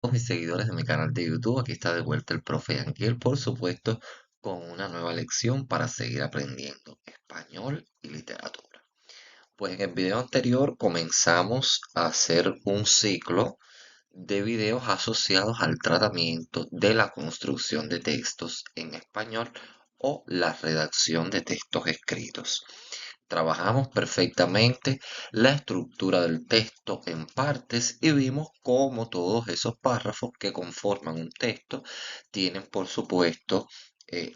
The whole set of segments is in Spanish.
Mis seguidores de mi canal de YouTube, aquí está de vuelta el profe Anquiel, por supuesto, con una nueva lección para seguir aprendiendo español y literatura. Pues en el video anterior comenzamos a hacer un ciclo de videos asociados al tratamiento de la construcción de textos en español o la redacción de textos escritos. Trabajamos perfectamente la estructura del texto en partes y vimos cómo todos esos párrafos que conforman un texto tienen, por supuesto,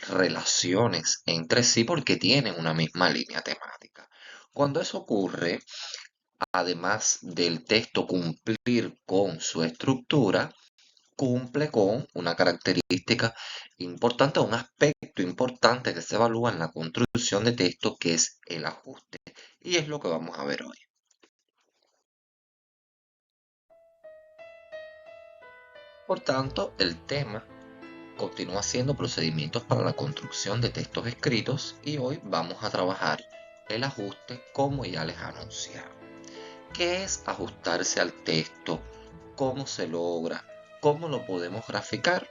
relaciones entre sí porque tienen una misma línea temática. Cuando eso ocurre, además del texto cumplir con su estructura, cumple con una característica importante, un aspecto importante que se evalúa en la construcción de texto, que es el ajuste. Y es lo que vamos a ver hoy. Por tanto, el tema continúa siendo procedimientos para la construcción de textos escritos y hoy vamos a trabajar el ajuste como ya les anunciaba. ¿Qué es ajustarse al texto? ¿Cómo se logra? ¿Cómo lo podemos graficar?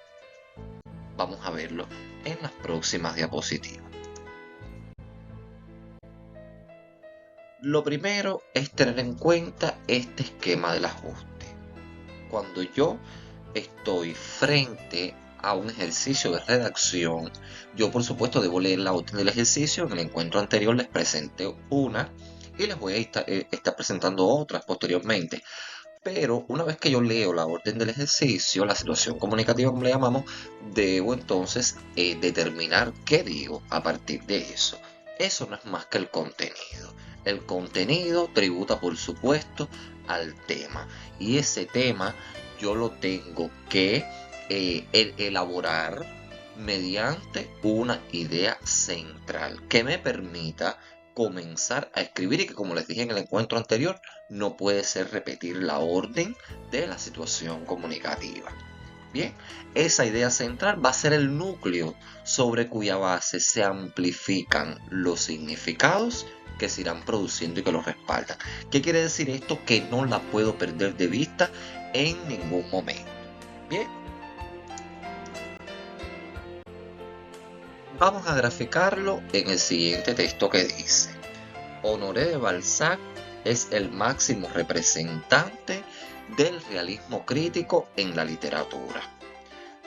Vamos a verlo en las próximas diapositivas. Lo primero es tener en cuenta este esquema del ajuste. Cuando yo estoy frente a un ejercicio de redacción, yo por supuesto debo leer la orden del ejercicio. En el encuentro anterior les presenté una y les voy a estar presentando otras posteriormente. Pero una vez que yo leo la orden del ejercicio, la situación comunicativa como le llamamos, debo entonces determinar qué digo a partir de eso. Eso no es más que el contenido. El contenido tributa, por supuesto, al tema. Y ese tema yo lo tengo que elaborar mediante una idea central que me permita comenzar a escribir y que, como les dije en el encuentro anterior, no puede ser repetir la orden de la situación comunicativa. Bien, esa idea central va a ser el núcleo sobre cuya base se amplifican los significados que se irán produciendo y que los respaldan. ¿Qué quiere decir esto? Que no la puedo perder de vista en ningún momento. Bien, vamos a graficarlo en el siguiente texto que dice: Honoré de Balzac es el máximo representante del realismo crítico en la literatura.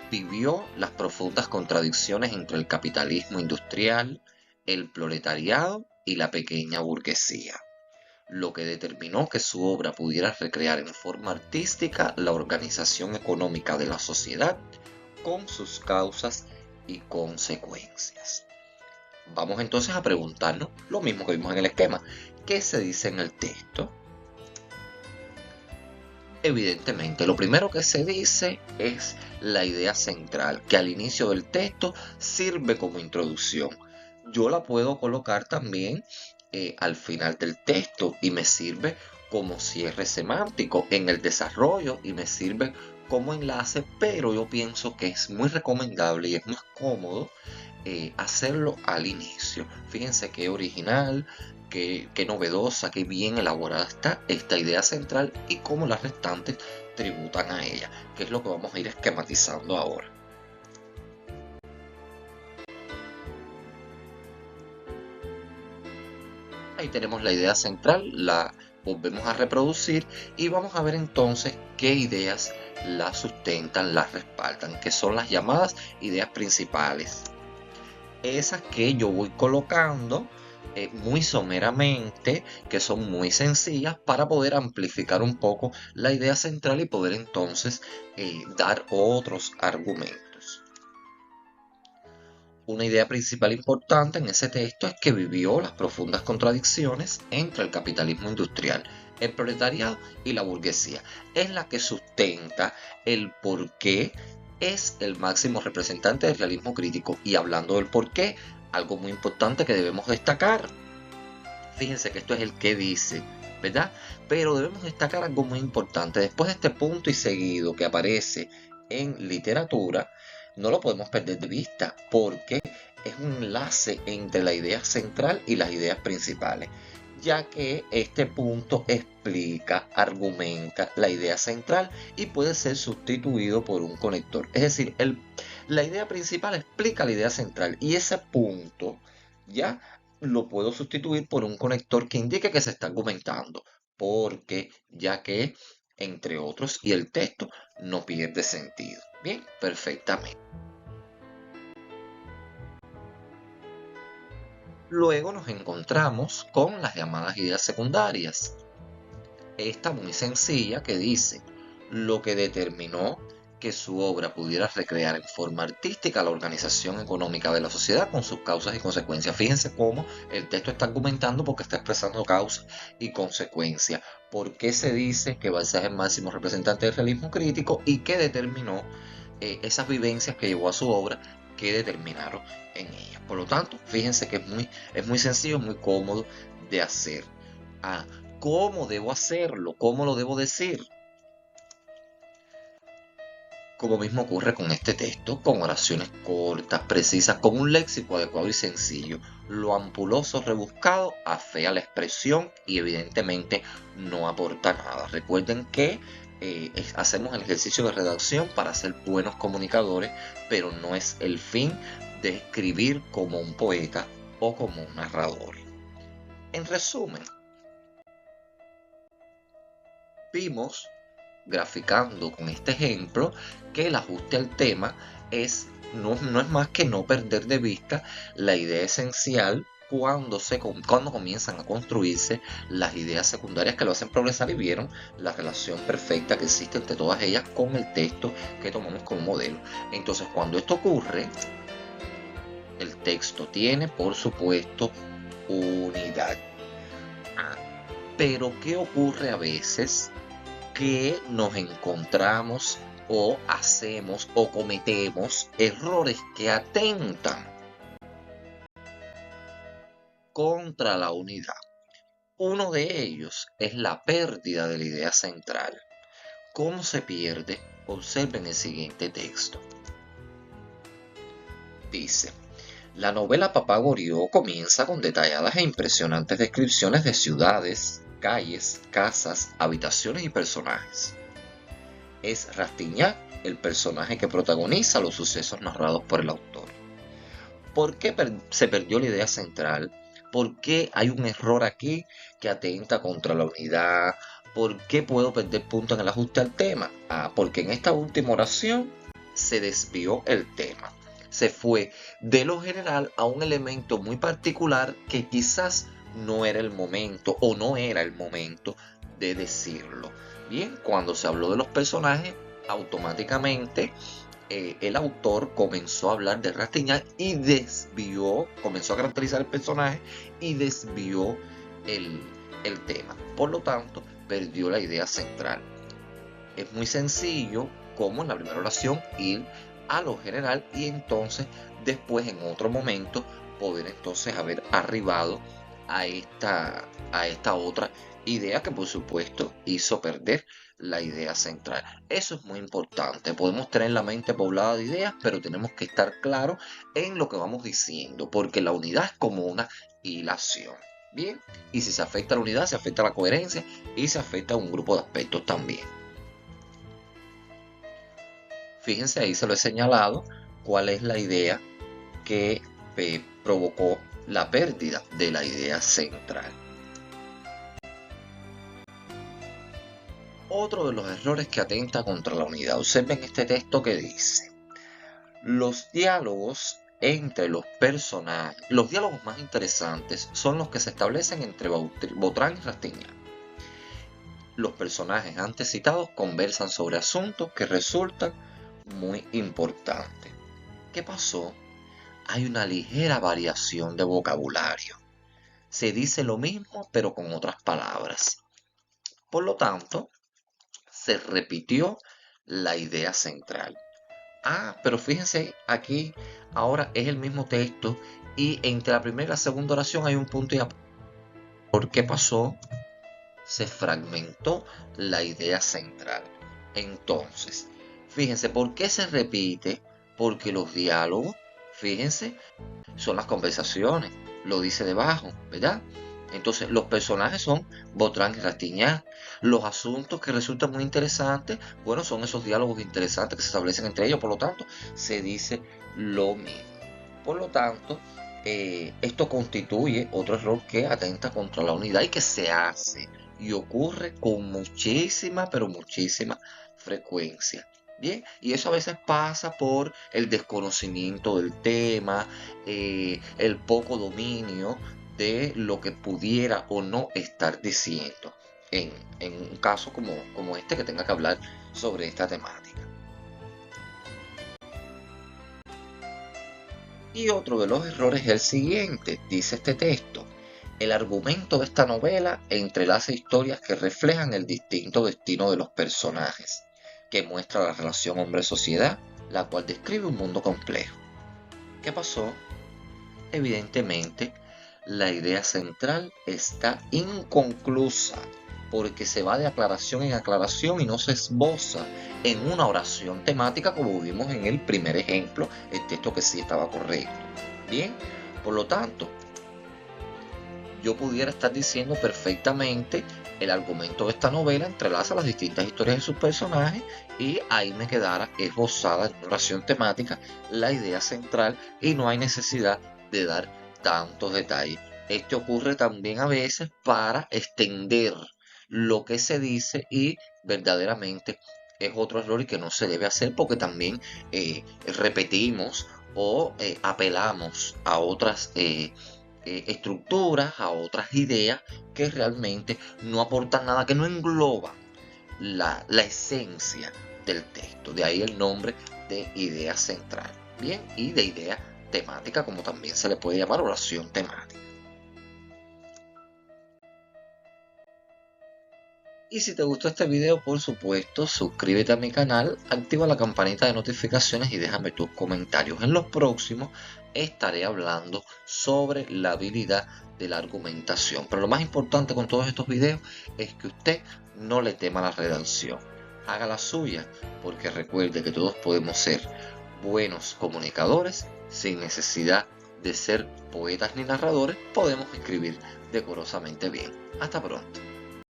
Vivió las profundas contradicciones entre el capitalismo industrial, el proletariado y la pequeña burguesía, lo que determinó que su obra pudiera recrear en forma artística la organización económica de la sociedad con sus causas y consecuencias. Vamos entonces a preguntarnos lo mismo que vimos en el esquema. ¿Qué se dice en el texto? Evidentemente, lo primero que se dice es la idea central, que al inicio del texto sirve como introducción. Yo la puedo colocar también al final del texto y me sirve como cierre semántico en el desarrollo y me sirve como enlace, pero yo pienso que es muy recomendable y es más cómodo hacerlo al inicio. Fíjense qué original, qué novedosa, qué bien elaborada está esta idea central y cómo las restantes tributan a ella, que es lo que vamos a ir esquematizando ahora. Ahí tenemos la idea central, la volvemos a reproducir y vamos a ver entonces qué ideas la sustentan, la respaldan, que son las llamadas ideas principales. Esas que yo voy colocando muy someramente, que son muy sencillas para poder amplificar un poco la idea central y poder entonces dar otros argumentos. Una idea principal importante en ese texto es que vivió las profundas contradicciones entre el capitalismo industrial, el proletariado y la burguesía. Es la que sustenta el por qué es el máximo representante del realismo crítico. Y hablando del por qué, algo muy importante que debemos destacar. Fíjense que esto es el que dice, ¿verdad? Pero debemos destacar algo muy importante. Después de este punto y seguido que aparece en literatura, no lo podemos perder de vista porque es un enlace entre la idea central y las ideas principales. ya que este punto explica, argumenta la idea central y puede ser sustituido por un conector. Es decir, la idea principal explica la idea central y ese punto ya lo puedo sustituir por un conector que indique que se está argumentando, porque ya que, entre otros, y el texto no pierde sentido. Bien, perfectamente. Luego nos encontramos con las llamadas ideas secundarias. Esta muy sencilla que dice lo que determinó que su obra pudiera recrear en forma artística la organización económica de la sociedad con sus causas y consecuencias. Fíjense cómo el texto está argumentando porque está expresando causas y consecuencias. ¿Por qué se dice que Balzac es el máximo representante del realismo crítico y qué determinó esas vivencias que llevó a su obra, que determinaron en ella? Por lo tanto, fíjense que es muy sencillo, muy cómodo de hacer. Ah, ¿cómo debo hacerlo? ¿Cómo lo debo decir? Como mismo ocurre con este texto, con oraciones cortas, precisas, con un léxico adecuado y sencillo. Lo ampuloso, rebuscado, afea la expresión y evidentemente no aporta nada. Recuerden que hacemos el ejercicio de redacción para ser buenos comunicadores, pero no es el fin de escribir como un poeta o como un narrador. En resumen, vimos, graficando con este ejemplo, que el ajuste al tema no es más que no perder de vista la idea esencial cuando comienzan a construirse las ideas secundarias que lo hacen progresar, y vieron la relación perfecta que existe entre todas ellas con el texto que tomamos como modelo. Entonces, cuando esto ocurre, el texto tiene, por supuesto, unidad. Pero ¿qué ocurre a veces? Que nos encontramos o hacemos o cometemos errores que atentan contra la unidad. Uno de ellos es la pérdida de la idea central. ¿Cómo se pierde? Observen el siguiente texto. Dice: la novela Papá Goriot comienza con detalladas e impresionantes descripciones de ciudades, calles, casas, habitaciones y personajes. Es Rastignac el personaje que protagoniza los sucesos narrados por el autor. ¿Por qué se perdió la idea central? ¿Por qué hay un error aquí que atenta contra la unidad? ¿Por qué puedo perder punto en el ajuste al tema? Porque en esta última oración se desvió el tema. Se fue de lo general a un elemento muy particular que quizás no era el momento o no era el momento de decirlo. Bien, cuando se habló de los personajes, automáticamente el autor comenzó a hablar de Rastignac y comenzó a caracterizar el personaje y desvió el tema. Por lo tanto, perdió la idea central. Es muy sencillo, como en la primera oración, ir a lo general y entonces después, en otro momento, poder entonces haber arribado a esta otra idea que, por supuesto, hizo perder la idea central. Eso es muy importante. Podemos tener la mente poblada de ideas, pero tenemos que estar claros en lo que vamos diciendo, porque la unidad es como una hilación. Bien, y si se afecta a la unidad, se afecta a la coherencia y se afecta a un grupo de aspectos también. Fíjense, ahí se lo he señalado cuál es la idea que provocó la pérdida de la idea central. Otro de los errores que atenta contra la unidad. Observen este texto que dice: los diálogos entre los personajes, los diálogos más interesantes son los que se establecen entre Vautrin y Rastignac. Los personajes antes citados conversan sobre asuntos que resultan muy importantes. ¿Qué pasó? Hay una ligera variación de vocabulario. Se dice lo mismo pero con otras palabras. Por lo tanto, se repitió la idea central. Pero fíjense, aquí ahora es el mismo texto y entre la primera y la segunda oración hay un punto y aparte. ¿Por qué pasó? Se fragmentó la idea central. Entonces, fíjense, ¿por qué se repite? Porque los diálogos, fíjense, son las conversaciones, lo dice debajo, ¿verdad? Entonces, los personajes son Botran y Rastignac. Los asuntos que resultan muy interesantes, bueno, son esos diálogos interesantes que se establecen entre ellos. Por lo tanto, se dice lo mismo. Por lo tanto, esto constituye otro error que atenta contra la unidad y que se hace y ocurre con muchísima, pero muchísima frecuencia. Bien, y eso a veces pasa por el desconocimiento del tema, el poco dominio de lo que pudiera o no estar diciendo en un caso como este que tenga que hablar sobre esta temática. Y otro de los errores es el siguiente, dice este texto. El argumento de esta novela entrelaza historias que reflejan el distinto destino de los personajes, que muestra la relación hombre-sociedad, la cual describe un mundo complejo. ¿Qué pasó? Evidentemente, la idea central está inconclusa porque se va de aclaración en aclaración y no se esboza en una oración temática como vimos en el primer ejemplo, el texto que sí estaba correcto. Bien, por lo tanto, yo pudiera estar diciendo perfectamente el argumento de esta novela entrelaza las distintas historias de sus personajes y ahí me quedara esbozada en una oración temática la idea central y no hay necesidad de dar tantos detalles. Esto ocurre también a veces para extender lo que se dice y verdaderamente es otro error y que no se debe hacer porque también repetimos o apelamos a otras estructuras, a otras ideas que realmente no aportan nada, que no engloban la esencia del texto. De ahí el nombre de idea central. Bien, y de idea temática, como también se le puede llamar oración temática. Y si te gustó este video, por supuesto, suscríbete a mi canal, activa la campanita de notificaciones y déjame tus comentarios. En los próximos estaré hablando sobre la habilidad de la argumentación. Pero lo más importante con todos estos videos es que usted no le tema la redacción. Haga la suya, porque recuerde que todos podemos ser buenos comunicadores sin necesidad de ser poetas ni narradores. Podemos escribir decorosamente bien. Hasta pronto.